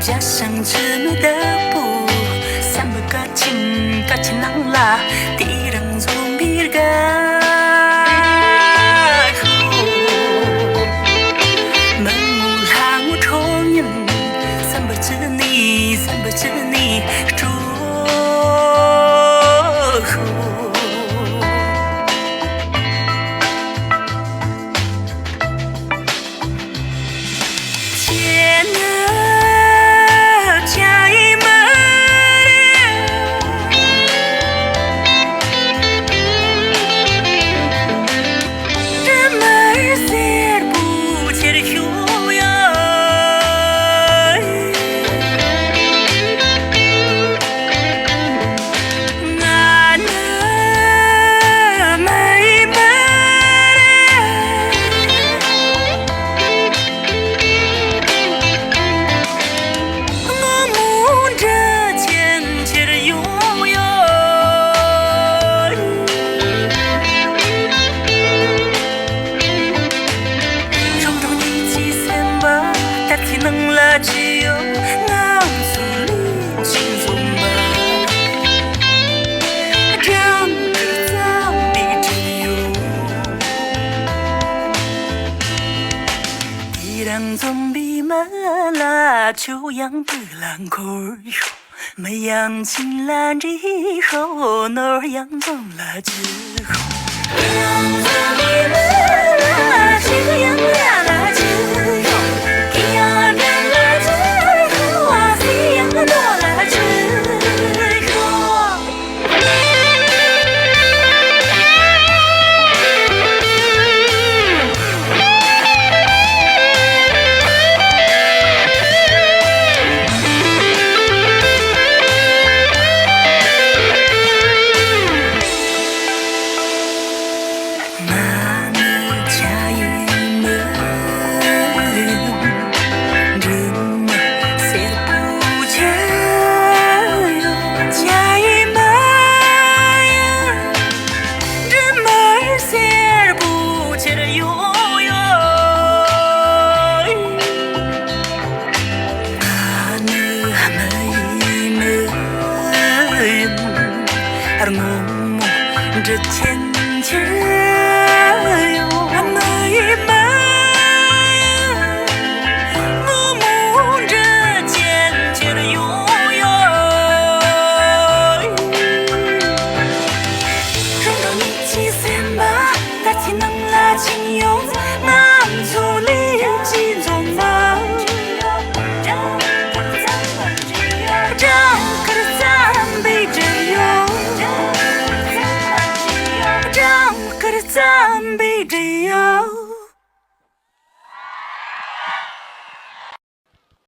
家乡织女的布，三百个情个情郎啦，敌人总比个苦。门无浪无冲人，三百织你，三百织你，祝福。天哪！ 总比满啦，秋阳的兰口哟，没阳青兰之后，那阳中了之后，阳总比满啦，秋阳呀啦之后，阳变啦之后啊，夕阳多啦之后。 这千千。